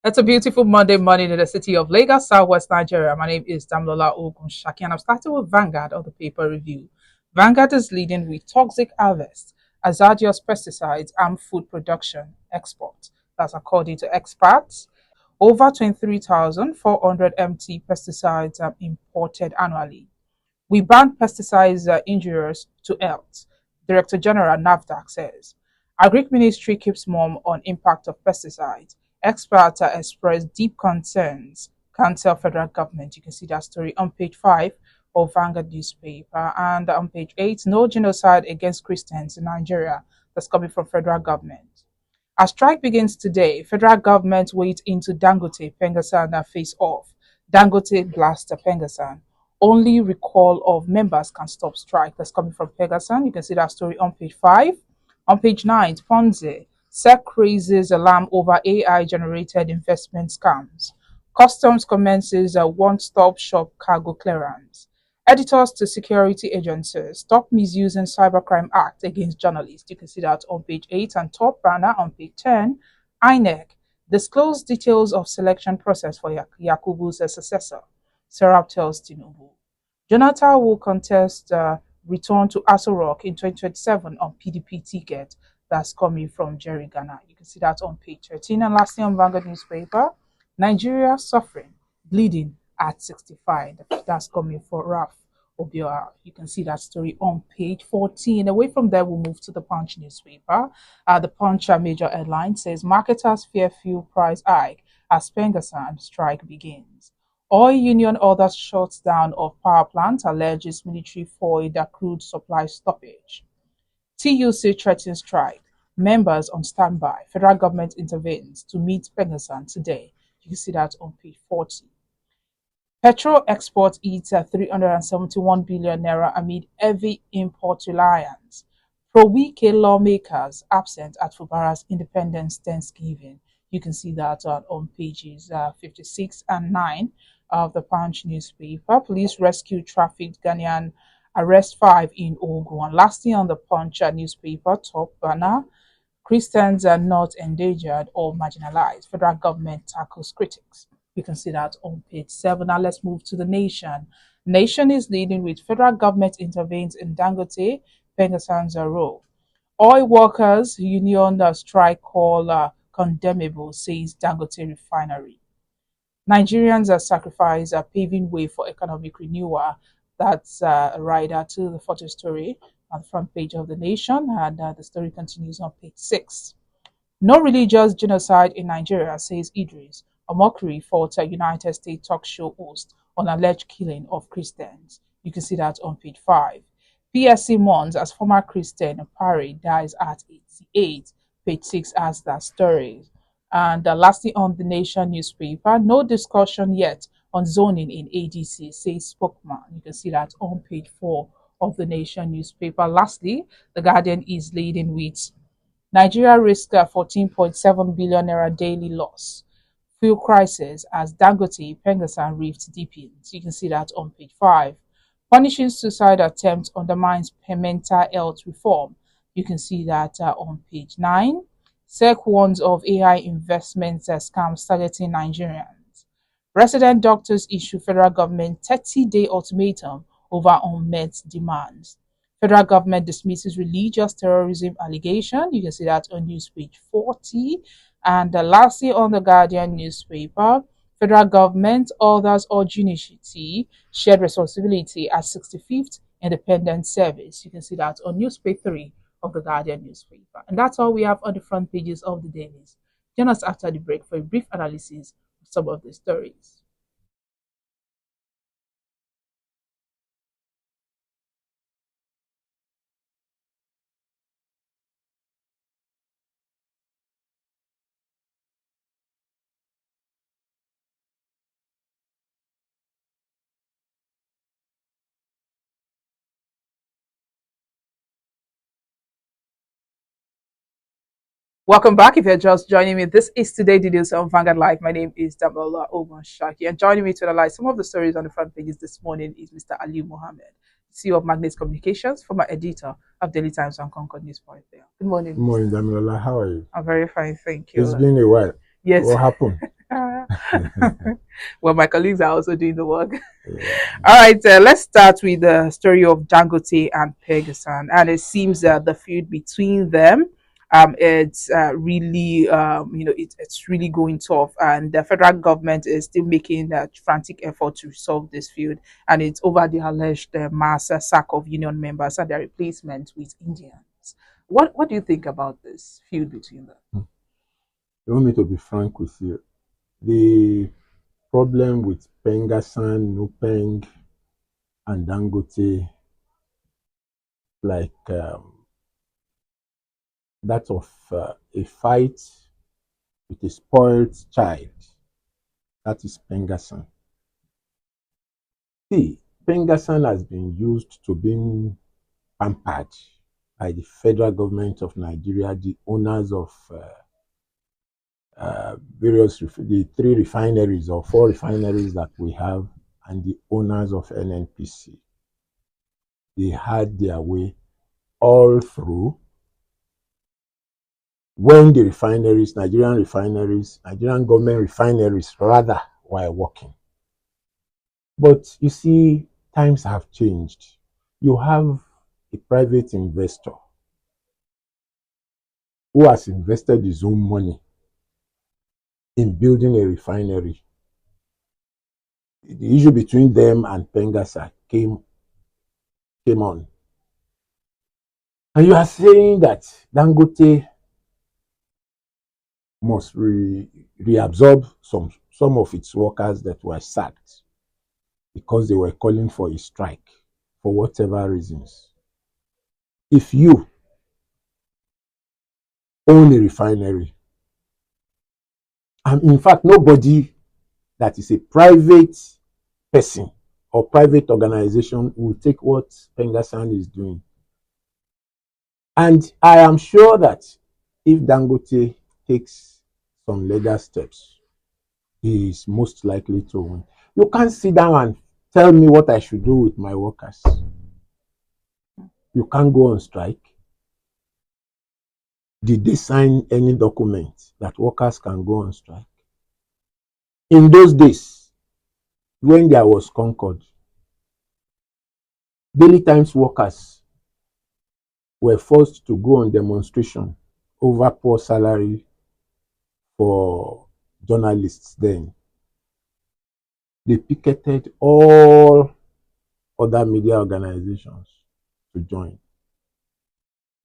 It's a beautiful Monday morning in the city of Lagos, Southwest Nigeria. My name is Damlola Ogunshaki, and I'm starting with Vanguard of the paper review. Vanguard is leading with toxic harvest, hazardous pesticides, and food production export. That's according to experts. Over 23,400 MT pesticides are imported annually. We ban pesticides injurious to health, Director General NAFDAC says. Agric Ministry keeps mum on impact of pesticides. Experts express deep concerns. Can't tell federal government. You can see that story on page 5 of Vanguard newspaper. And on page 8, no genocide against Christians in Nigeria. That's coming from federal government. As strike begins today, federal government wades into Dangote, PENGASSAN face off. Dangote blasts PENGASSAN. Only recall of members can stop strike. That's coming from PENGASSAN. You can see that story on page 5. On page 9, Ponzi. SEC raises alarm over AI-generated investment scams. Customs commences a one-stop shop cargo clearance. Editors to security agencies stop misusing Cybercrime Act against journalists. You can see that on page 8 and top banner on page 10. INEC disclose details of selection process for Yakubu's successor. Serap tells Tinubu. Jonathan will contest return to Aso Rock in 2027 on PDP ticket. That's coming from Jerry Gana. You can see that on page 13. And lastly, on Vanguard newspaper, Nigeria suffering, bleeding at 65. That's coming for Raf Obioa. You can see that story on page 14. Away from there, we'll move to the Punch newspaper. The Punch major headline says marketers fear fuel price hike as PENGASSAN strike begins. Oil union orders shutdown of power plant, alleges military foiled crude supply stoppage. TUC threatens strike. Members on standby. Federal government intervenes to meet PENGASSAN today. You can see that on page 40. Petrol export eats 371 billion naira amid heavy import reliance. Pro-Wike lawmakers absent at Fubara's Independence Thanksgiving. You can see that on pages 56 and 9 of the Punch newspaper. Police rescue trafficked Ghanaian, arrest 5 in Ogun. And lastly, on the Punch newspaper, top banner, Christians are not endangered or marginalized. Federal government tackles critics. You can see that on page 7. Now let's move to the Nation. Nation is leading with federal government intervenes in Dangote, PENGASSAN's role. Oil workers union strike call condemnable, says Dangote refinery. Nigerians are sacrificed paving way for economic renewal. That's a rider to the photo story on the front page of the Nation, and the story continues on page 6. No religious genocide in Nigeria, says Idris. A mockery for a United States talk show host on alleged killing of Christians. You can see that on page 5. PSC mourns as former Christian Parry dies at 88. Page 6 has that story. And lastly, on the Nation newspaper, no discussion yet on zoning in ADC, says spokesman. You can see that on page 4 of the Nation newspaper. Lastly, the Guardian is leading with Nigeria risks 14.7 billion naira daily loss. Fuel crisis as Dangote PENGASSAN rift deepens. You can see that on page 5. Punishing suicide attempt undermines mental health reform. You can see that on page 9. SEC warns of AI investments scams targeting Nigerians. Resident doctors issue federal government 30-day ultimatum over unmet demands. Federal government dismisses religious terrorism allegation. You can see that on news page 40. And lastly, on the Guardian newspaper, federal government orders urge unity, shared responsibility at 65th Independent Service. You can see that on news page 3 of the Guardian newspaper. And that's all we have on the front pages of the dailies. Join us after the break for a brief analysis of some of the stories. Welcome back. If you're just joining me, this is Today Details on Vanguard Live. My name is Damola Ogunshaki, and joining me to analyze some of the stories on the front pages this morning is Mr. Ali Mohammed, CEO of Magnets Communications, former editor of Daily Times and Concord News Point. Good morning. Good morning, Damilola. How are you? I'm very fine, thank you. It's been a while. Yes. What happened? Well, my colleagues are also doing the work. Yeah. All right, let's start with the story of Dangote and PENGASSAN, and it seems that the feud between them, it's really, it's really going tough, and the federal government is still making a frantic effort to resolve this feud, and it's over the alleged mass sack of union members and their replacement with Indians. What do you think about this feud between them? You want me to be frank with you? The problem with Pengassan, Nupeng, and Dangote, like that of a fight with a spoiled child. That is Pengassan. See, Pengassan has been used to being pampered by the federal government of Nigeria, the owners of the three refineries or four refineries that we have, and the owners of NNPC. They had their way all through when the refineries, Nigerian government refineries rather, were working. But you see, times have changed. You have a private investor who has invested his own money in building a refinery. The issue between them and Pengasa came on. And you are saying that Dangote must reabsorb some of its workers that were sacked because they were calling for a strike for whatever reasons. If you own a refinery, and in fact, nobody that is a private person or private organization will take what Pengassan is doing. And I am sure that if Dangote takes some legal steps, he is most likely to win. You can't sit down and tell me what I should do with my workers. You can't go on strike. Did they sign any document that workers can go on strike? In those days, when there was Concord, Daily Times workers were forced to go on demonstration over poor salary for journalists then. They picketed all other media organizations to join.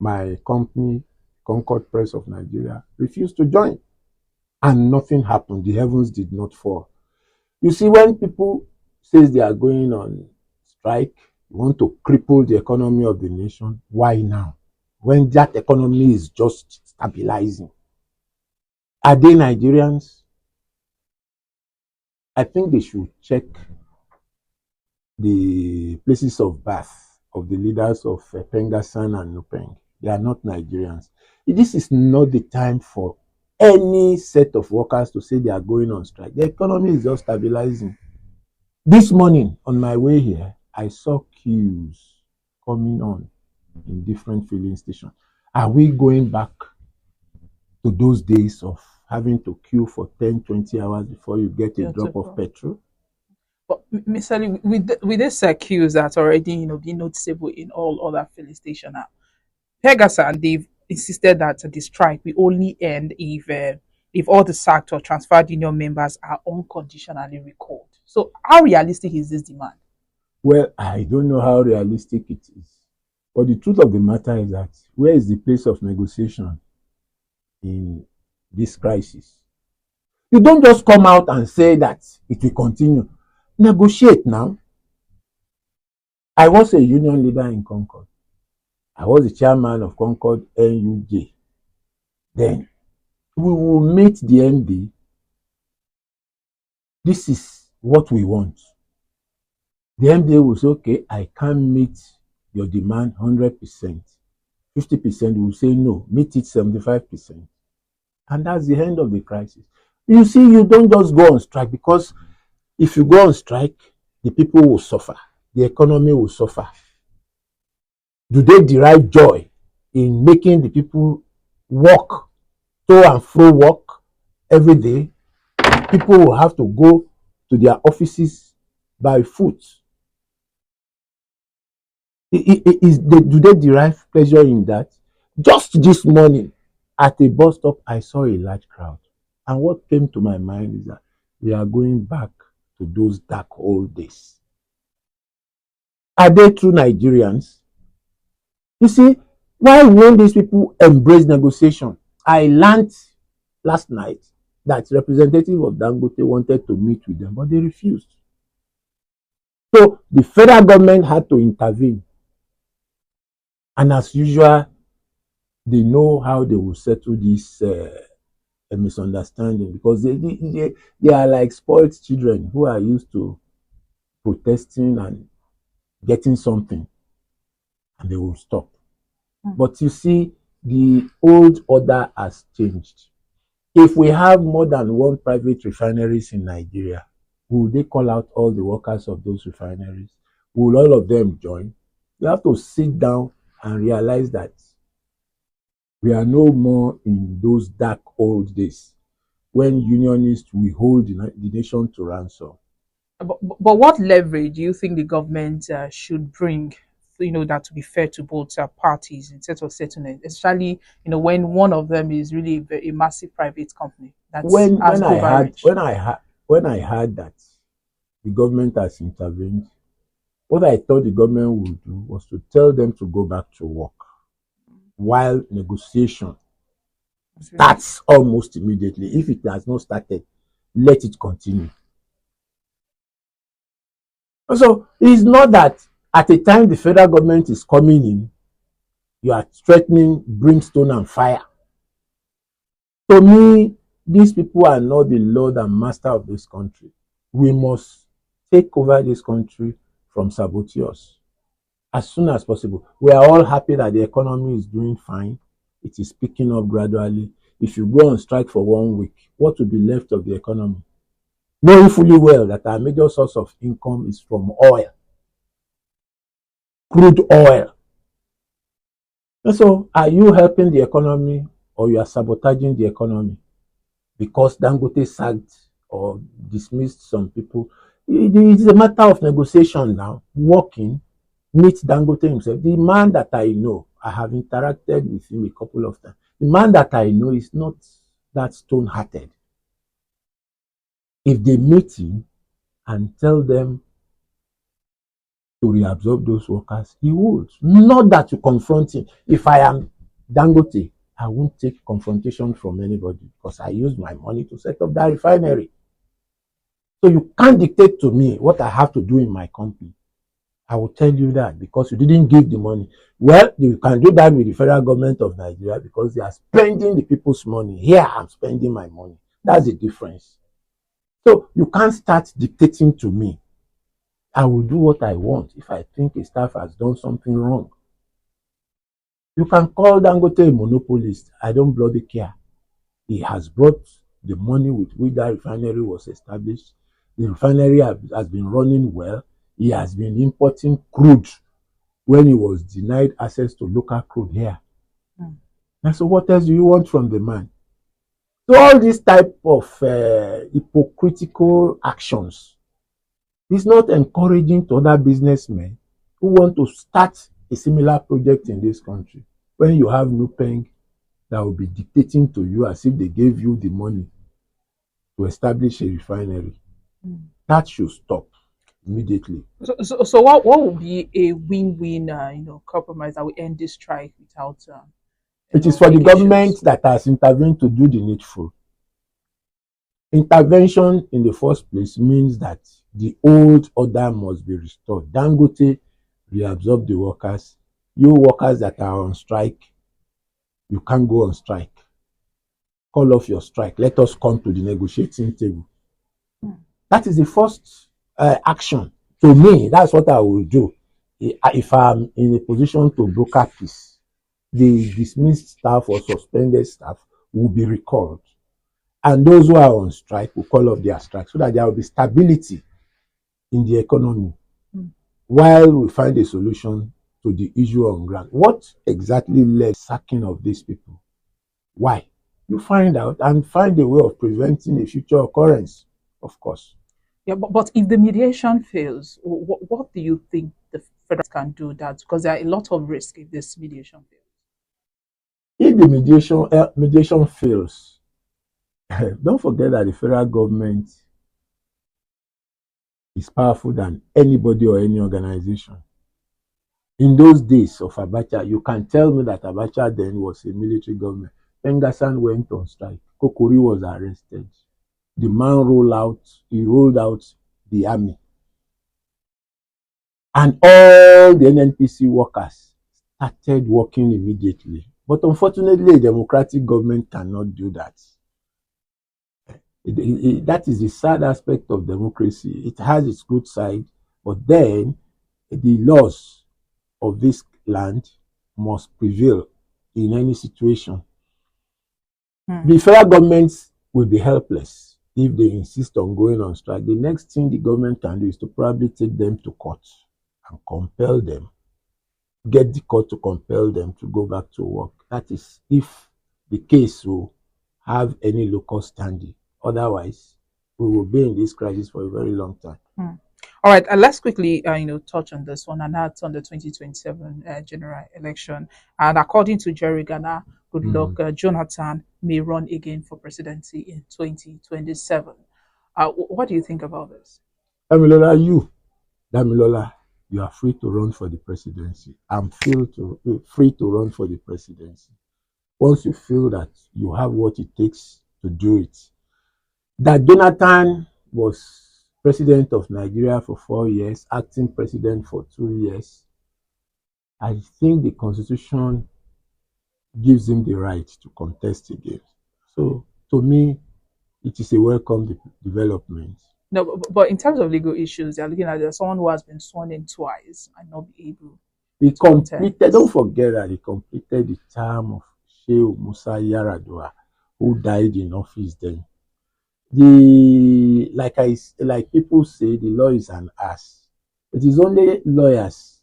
My company, Concord Press of Nigeria, refused to join. And nothing happened. The heavens did not fall. You see, when people say they are going on strike, want to cripple the economy of the nation, why now? When that economy is just stabilizing. Are they Nigerians? I think they should check the places of birth of the leaders of Pengassan and Nupeng. They are not Nigerians. This is not the time for any set of workers to say they are going on strike. The economy is just stabilizing. This morning, on my way here, I saw queues coming on in different filling stations. Are we going back to those days of having to queue for 10, 20 hours before you get a drop of petrol? But Mr. Ali, with this queues that's already being noticeable in all other filling stations now, Pegasus, they've insisted that the strike will only end if all the sacked or transferred union members are unconditionally recalled. So, how realistic is this demand? Well, I don't know how realistic it is. But the truth of the matter is that where is the place of negotiation in this crisis? You don't just come out and say that it will continue. Negotiate now. I was a union leader in Concord. I was the chairman of Concord NUJ. Then we will meet the MD. This is what we want. The MD will say, okay, I can't meet your demand 100%. 50% will say no, meet it 75%. And that's the end of the crisis. You see, you don't just go on strike, because if you go on strike, the people will suffer. The economy will suffer. Do they derive joy in making the people walk to and fro work every day? People will have to go to their offices by foot. Do they derive pleasure in that? Just this morning, at a bus stop, I saw a large crowd. And what came to my mind is that we are going back to those dark old days. Are they true Nigerians? You see, why won't these people embrace negotiation? I learned last night that representative of Dangote wanted to meet with them, but they refused. So the federal government had to intervene. And as usual, they know how they will settle this misunderstanding, because they are like spoiled children who are used to protesting and getting something, and they will stop. But you see, the old order has changed. If we have more than one private refineries in Nigeria, will they call out all the workers of those refineries? Will all of them join? You have to sit down and realize that we are no more in those dark old days when unionists will hold the nation to ransom. But what leverage do you think the government should bring, that to be fair to both parties in terms of settlement, especially, when one of them is really a massive private company that When has when I had coverage? when I heard that the government has intervened, what I thought the government would do was to tell them to go back to work while negotiation starts almost immediately. If it has not started, let it continue. So it's not that at a time the federal government is coming in, you are threatening brimstone and fire. To me, these people are not the Lord and Master of this country. We must take over this country from saboteurs as soon as possible. We are all happy that the economy is doing fine. It is picking up gradually. If you go on strike for 1 week, what will be left of the economy? Knowing fully well that our major source of income is from oil, crude oil. And so, are you helping the economy or you are sabotaging the economy? Because Dangote sacked or dismissed some people. It's a matter of negotiation now. Working, meet Dangote himself. The man that I know, I have interacted with him a couple of times. The man that I know is not that stone-hearted. If they meet him and tell them to reabsorb those workers, he would. Not that to confront him. If I am Dangote, I won't take confrontation from anybody because I use my money to set up that refinery. So you can't dictate to me what I have to do in my company. I will tell you that because you didn't give the money. Well, you can do that with the federal government of Nigeria because they are spending the people's money. Here, I'm spending my money. That's the difference. So you can't start dictating to me. I will do what I want if I think a staff has done something wrong. You can call Dangote a monopolist. I don't bloody care. He has brought the money with which that refinery was established. The refinery has been running well. He has been importing crude when he was denied access to local crude here. And so what else do you want from the man? So all this type of hypocritical actions is not encouraging to other businessmen who want to start a similar project in this country. When you have NUPENG that will be dictating to you as if they gave you the money to establish a refinery, that should stop immediately. So what would be a win-win, compromise that will end this strike without, It is for the government that has intervened to do the needful. Intervention in the first place means that the old order must be restored. Dangote reabsorb the workers. You workers that are on strike, you can't go on strike. Call off your strike. Let us come to the negotiating table. That is the first action. To me, that's what I will do. If I'm in a position to broker peace, the dismissed staff or suspended staff will be recalled. And those who are on strike will call off their strike so that there will be stability in the economy while we find a solution to the issue on ground. What exactly led to the sacking of these people? Why? You find out and find a way of preventing a future occurrence, of course. Yeah, but if the mediation fails, what do you think the federal can do that? Because there are a lot of risk if this mediation fails. If the mediation fails, don't forget that the federal government is powerful than anybody or any organization. In those days of Abacha, you can tell me that Abacha then was a military government. PENGASSAN went on strike. Kokori was arrested. The man rolled out the army. And all the NNPC workers started working immediately. But unfortunately, a democratic government cannot do that. That is the sad aspect of democracy. It has its good side, but then the laws of this land must prevail in any situation. The federal governments will be helpless if they insist on going on strike. The next thing the government can do is to probably take them to court and compel them, get the court to compel them to go back to work. That is if the case will have any local standing. Otherwise, we will be in this crisis for a very long time. All right, let's quickly, touch on this one, and that's on the 2027 general election. And according to Jerry Gana, good luck, Jonathan may run again for presidency in 2027. What do you think about this? Damilola, you are free to run for the presidency. I'm free to run for the presidency. Once you feel that you have what it takes to do it. That Jonathan was president of Nigeria for 4 years, acting president for 2 years. I think the constitution gives him the right to contest again. So to me, it is a welcome development. No, but in terms of legal issues, they're looking at someone who has been sworn in twice and not be able He to completed, contest. don't forget that he completed the term of Sheikh Musa Yaradua, who died in office then. Like people say, the law is an ass. It is only lawyers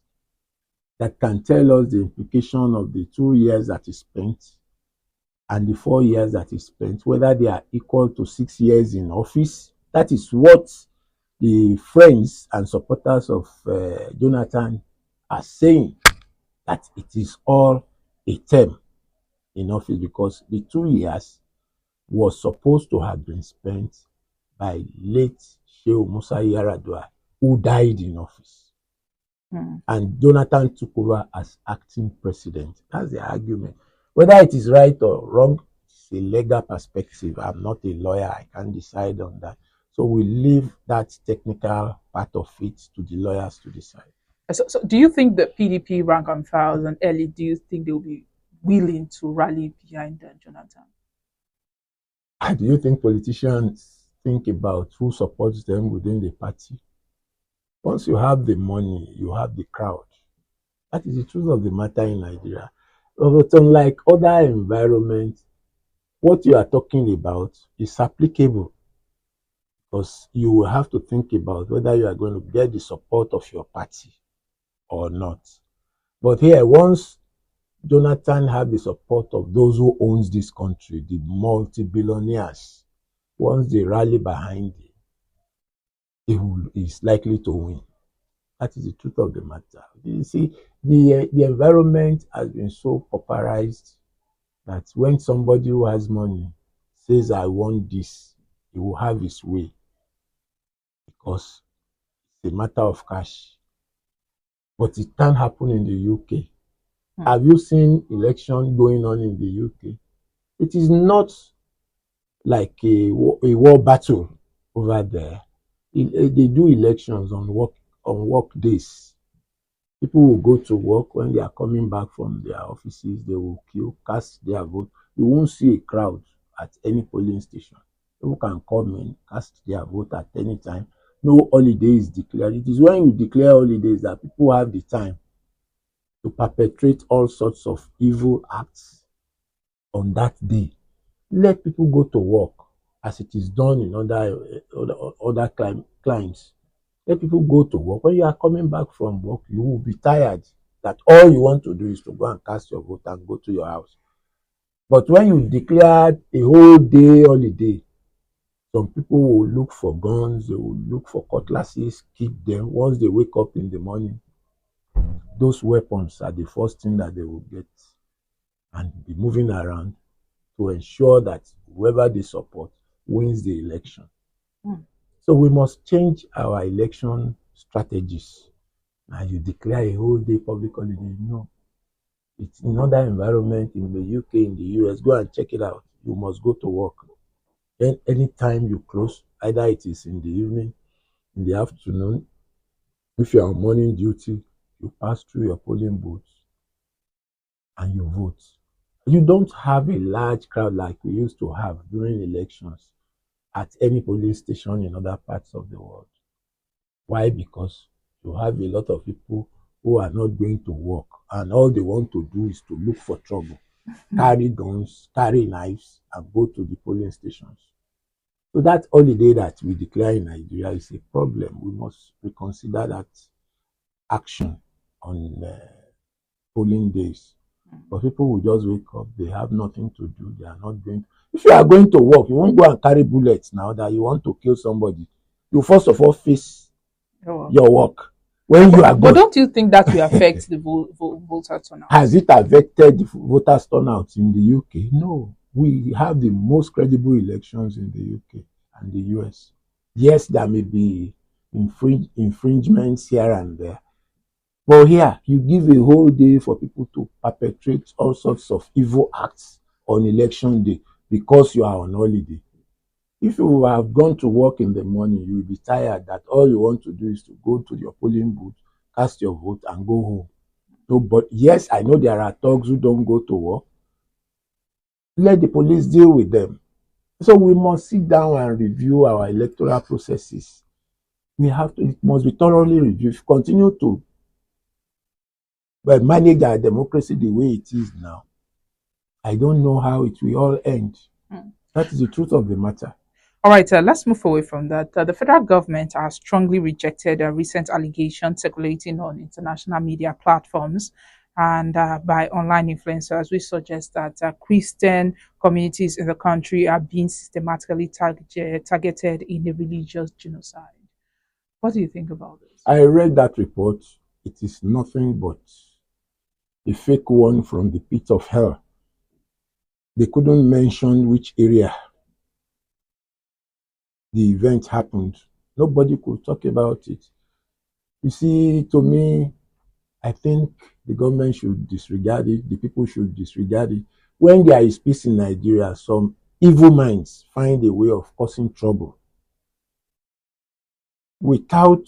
that can tell us the implication of the 2 years that he spent and the 4 years that he spent, whether they are equal to 6 years in office. That is what the friends and supporters of Jonathan are saying, that it is all a term in office, because the 2 years was supposed to have been spent by late Sheikh Musa Yaradua, who died in office. And Jonathan took over as acting president. That's the argument. Whether it is right or wrong, it's a legal perspective. I'm not a lawyer. I can't decide on that. So we leave that technical part of it to the lawyers to decide. So do you think the PDP rank and files and early, do you think they'll be willing to rally behind Jonathan? Do you think politicians think about who supports them within the party? Once you have the money, you have the crowd. That is the truth of the matter in Nigeria. But unlike other environments, what you are talking about is applicable, because you will have to think about whether you are going to get the support of your party or not. But here, once Jonathan have the support of those who owns this country, the multi-billionaires, once they rally behind him, he is likely to win. That is the truth of the matter. You see, the environment has been so pauperized that when somebody who has money says, I want this, he will have his way, because it's a matter of cash. But it can't happen in the UK. Have you seen election going on in the UK? It is not like a war battle over there. They do elections on work days. People will go to work. When they are coming back from their offices, they will queue, cast their vote. You won't see a crowd at any polling station. People can come in, cast their vote at any time. No holiday is declared. It is when you declare holidays that people have the time to perpetrate all sorts of evil acts on that day. Let people go to work as it is done in other climes. Let people go to work. When you are coming back from work, you will be tired that all you want to do is to go and cast your vote and go to your house. But when you declare a whole day holiday, some people will look for guns, they will look for cutlasses, keep them. Once they wake up in the morning, those weapons are the first thing that they will get and be moving around to ensure that whoever they support wins the election. Mm. So we must change our election strategies. And you declare a whole day public holiday. No, it's in other environment in the UK, in the US. Go and check it out. You must go to work. Then anytime you close, either it is in the evening, in the afternoon, if you are on morning duty, you pass through your polling booths and you vote. You don't have a large crowd like we used to have during elections at any polling station in other parts of the world. Why? Because you have a lot of people who are not going to work and all they want to do is to look for trouble, carry guns, carry knives, and go to the polling stations. So that holiday that we declare in Nigeria is a problem. We must reconsider that action on polling days. But people will just wake up, they have nothing to do, they are not going. If you are going to work, you won't go and carry bullets now that you want to kill somebody. You first of all face Oh. your work. When you are But going, don't you think that will affect the voter turnout? has it affected the voters' turnout in the UK? No. We have the most credible elections in the UK and the US. Yes, there may be infringements here and there. But here, you give a whole day for people to perpetrate all sorts of evil acts on election day because you are on holiday. If you have gone to work in the morning, you will be tired that all you want to do is to go to your polling booth, cast your vote, and go home. So, but yes, I know there are thugs who don't go to work. Let the police deal with them. So we must sit down and review our electoral processes. We have to, it must be thoroughly reviewed. If we continue to manage our democracy the way it is now, I don't know how it will all end. Mm. That is the truth of the matter. All right, let's move away from that. The federal government has strongly rejected a recent allegation circulating on international media platforms and by online influencers, which suggest that Christian communities in the country are being systematically targeted in a religious genocide. What do you think about this? I read that report. It is nothing but a fake one from the pit of hell. They couldn't mention which area the event happened. Nobody could talk about it. You see, to me, I think the government should disregard it, the people should disregard it. When there is peace in Nigeria, some evil minds find a way of causing trouble without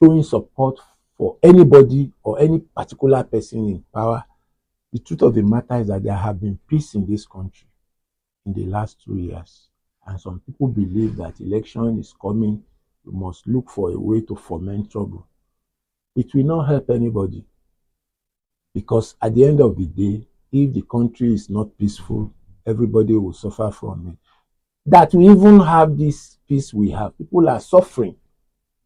showing support for anybody or any particular person in power. The truth of the matter is that there have been peace in this country in the last 2 years. And some people believe that election is coming, we must look for a way to foment trouble. It will not help anybody. Because at the end of the day, if the country is not peaceful, everybody will suffer from it. That we even have this peace we have, people are suffering.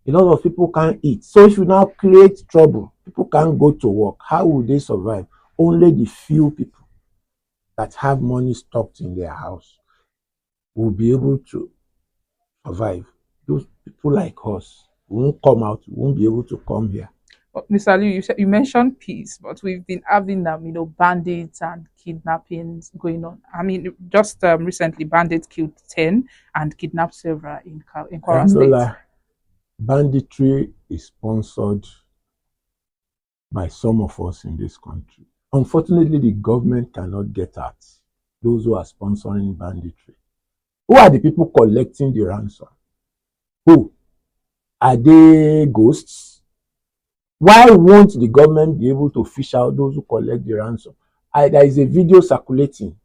A lot of people can't eat. So if you now create trouble, people can't go to work. How will they survive? Only the few people that have money stocked in their house will be able to survive. Those people like us won't come out, won't be able to come here. But Mr. Liu, you mentioned peace, but we've been having bandits and kidnappings going on. I mean, just recently, bandits killed 10 and kidnapped several in Kwara State. Lola, banditry is sponsored by some of us in this country. Unfortunately, the government cannot get at those who are sponsoring banditry. Who are the people collecting the ransom? Who? Are they ghosts? Why won't the government be able to fish out those who collect the ransom? There is a video circulating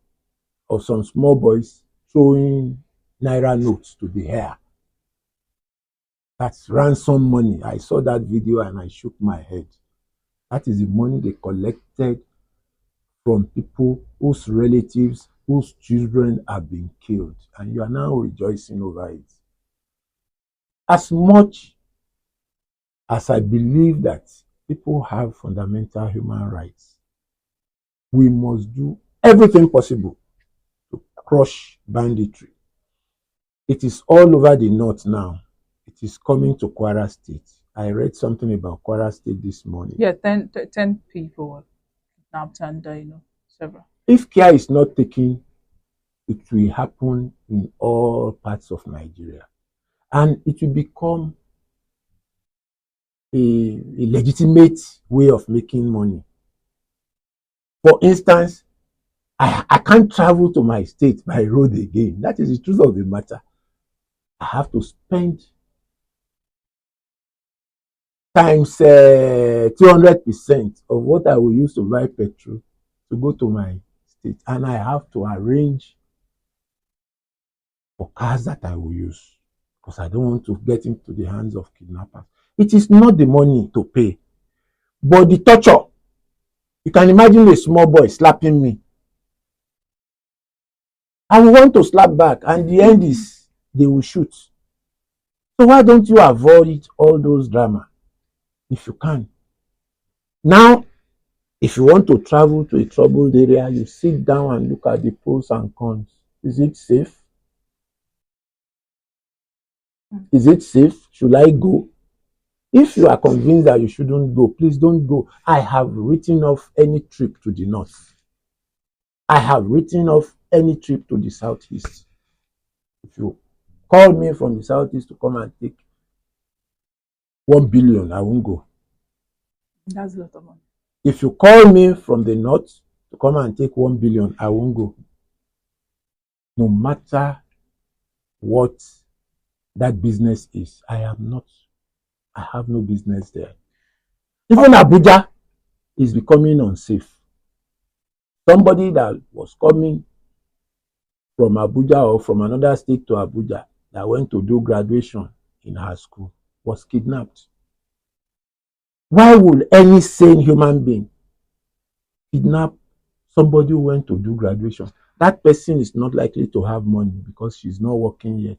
of some small boys throwing naira notes to the air. That's ransom money. I saw that video and I shook my head. That is the money they collected from people whose relatives, whose children have been killed. And you are now rejoicing over it. As much as I believe that people have fundamental human rights, we must do everything possible to crush banditry. It is all over the north now. It is coming to Kwara State. I read something about Kwara State this morning. Yeah, 10 people were kidnapped and several. If care is not taken, it will happen in all parts of Nigeria. And it will become a legitimate way of making money. For instance, I can't travel to my state by road again. That is the truth of the matter. I have to spend times 200% of what I will use to buy petrol to go to my state. And I have to arrange for cars that I will use because I don't want to get into the hands of kidnappers. It is not the money to pay, but the torture. You can imagine a small boy slapping me. I will want to slap back, and the end is they will shoot. So why don't you avoid all those drama if you can? Now, if you want to travel to a troubled area, you sit down and look at the pros and cons. Is it safe? Is it safe? Should I go? If you are convinced that you shouldn't go, please don't go. I have written off any trip to the north. I have written off any trip to the southeast. If you call me from the southeast to come and take 1 billion, I won't go. That's a lot of money. If you call me from the north to come and take 1 billion, I won't go. No matter what that business is, I have no business there. Even Abuja is becoming unsafe. Somebody that was coming from Abuja or from another state to Abuja that went to do graduation in her school was kidnapped. Why would any sane human being kidnap somebody who went to do graduation? That person is not likely to have money because she's not working yet.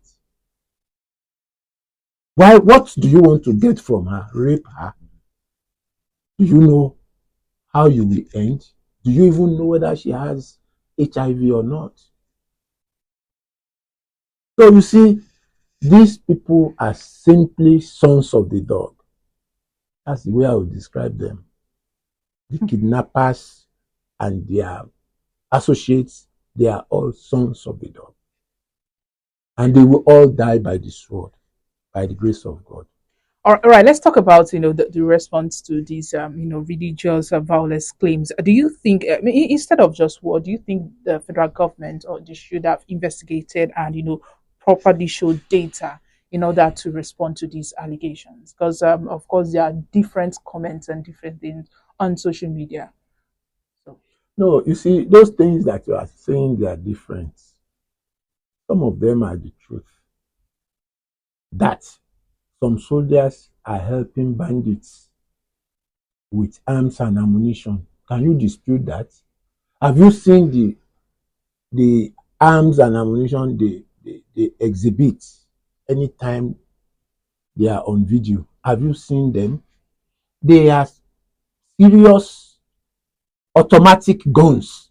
Why? What do you want to get from her? Rape her? Do you know how you will end? Do you even know whether she has HIV or not? So you see, these people are simply sons of the dog. That's the way I would describe them. The kidnappers and their associates, they are all sons of the dog. And they will all die by the sword, by the grace of God. All right, let's talk about the response to these religious violence claims. Do you think instead of just war, do you think the federal government or they should have investigated and properly showed data in order to respond to these allegations? Because of course there are different comments and different things on social media. So No, you see, those things that you are saying, they are different. Some of them are the truth. That some soldiers are helping bandits with arms and ammunition. Can you dispute that? Have you seen the arms and ammunition they exhibit anytime they are on video? Have you seen them? They are serious automatic guns.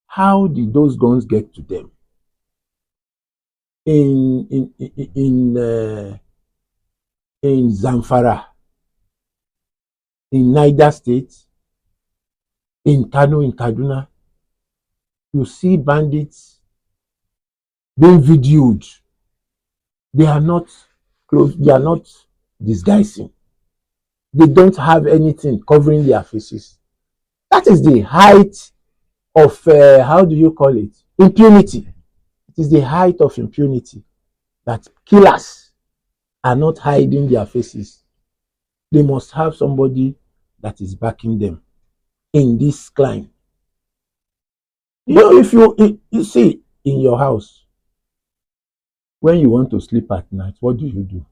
How did those guns get to them? In Zamfara, in Niger State, in Kano, in Kaduna, you see bandits being videoed. They are not close, they are not disguising. They don't have anything covering their faces. That is the height of, how do you call it? Impunity. It is the height of impunity that killers are not hiding their faces. They must have somebody that is backing them in this climb. If you see in your house, when you want to sleep at night, what do? You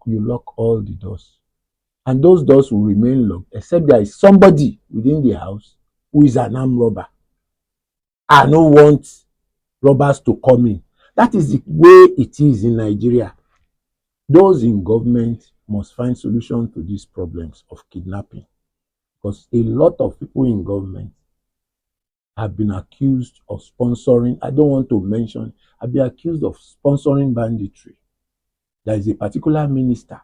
lock all the doors. And those doors will remain locked except there is somebody within the house who is an armed robber. I don't want robbers to come in. That is the way it is in Nigeria. Those in government must find solutions to these problems of kidnapping, because a lot of people in government have been accused of sponsoring, I don't want to mention, have been accused of sponsoring banditry. There is a particular minister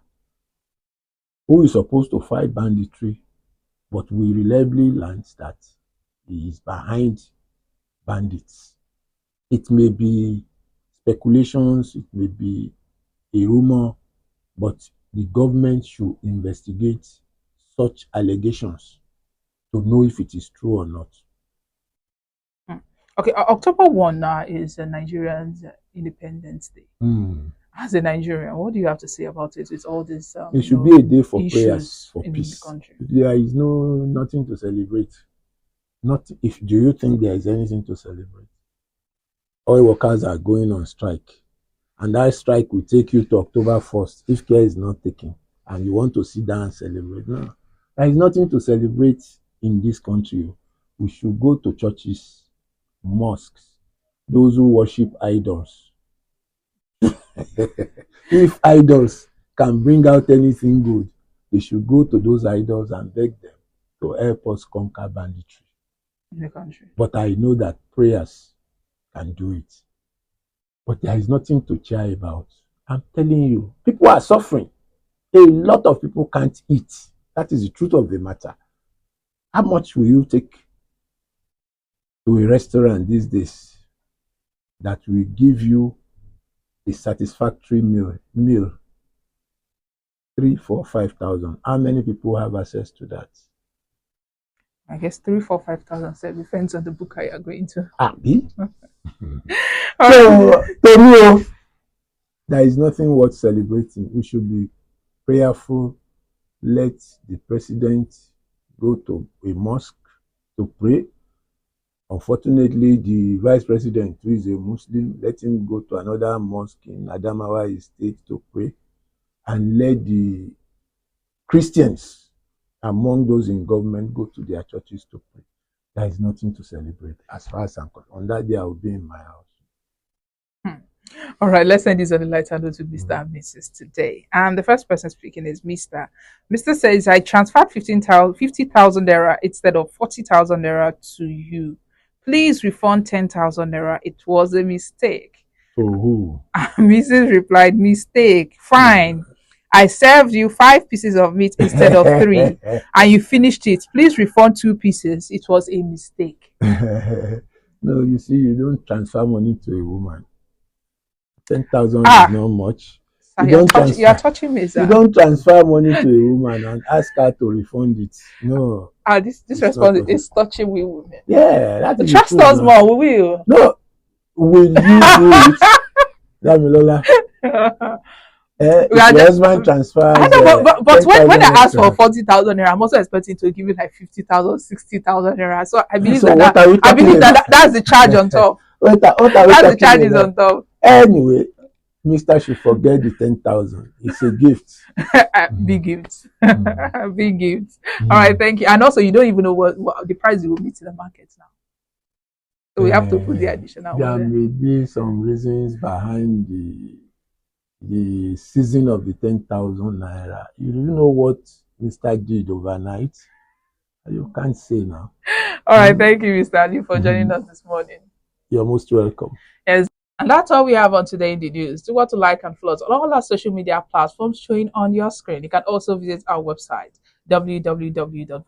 who is supposed to fight banditry, but we reliably learned that he is behind bandits. It may be speculations, it may be a rumor, but the government should investigate such allegations to know if it is true or not. Okay, October 1 now is Nigerian's Independence Day. As a Nigerian, what do you have to say about it with all these it should be a day for prayers, for in peace. The country? There is nothing to celebrate. Not if do you think there is anything to celebrate? Oil workers are going on strike, and that strike will take you to October 1st if care is not taken, and you want to sit down and celebrate. No, there is nothing to celebrate in this country. We should go to churches, mosques, those who worship idols. If idols can bring out anything good, they should go to those idols and beg them to help us conquer banditry in the country. But I know that prayers can do it. But there is nothing to cheer about. I'm telling you, people are suffering. A lot of people can't eat. That is the truth of the matter. How much will you take to a restaurant these days that will give you a satisfactory meal? 3, 4, 5,000. How many people have access to that? I guess 3, 4, 5,000. So it depends on the book you are going to. Abi? So, Torio, there is nothing worth celebrating. We should be prayerful. Let the president go to a mosque to pray. Unfortunately, the vice president, who is a Muslim, let him go to another mosque in Adamawa State to pray. And let the Christians among those in government go to their churches to pray. There is nothing to celebrate as far as I'm concerned. On that day, I will be in my house. All right, let's end this on the lighter note to Mr. and Mrs. today. And the first person speaking is Mr. Mr. says, I transferred 50,000 naira instead of 40,000 naira to you. Please refund 10,000 naira. It was a mistake. To who? Mrs. replied, mistake. Fine. I served you 5 pieces of meat instead of 3, and you finished it. Please refund 2 pieces. It was a mistake. No, you see, you don't transfer money to a woman. 10,000 is not much. You are touching me, sir. You don't transfer money to a woman and ask her to refund it. No. This response is touching we women. Yeah, that is trust us more, we will. No, will you do it? Damilola. If your husband transfers. I know, but when I ask for 40,000 naira, I'm also expecting to give you like 50,000, 60,000 naira. So I believe that's the charge on top. That's the charges on top. Anyway, Mr. should forget the 10,000. It's a gift. Big gift. Big gift. All right, thank you. And also, you don't even know what the price you will meet in the market now. So we have to put the additional. There may be some reasons behind the season of the 10,000 naira. You know what Mr. did overnight? You can't say now. All right, thank you, Mr. Ali, for joining us this morning. You're most welcome. Yes, and that's all we have on Today in the News. Do want to like and follow us on all our social media platforms showing on your screen. You can also visit our website, www.vanguard.com.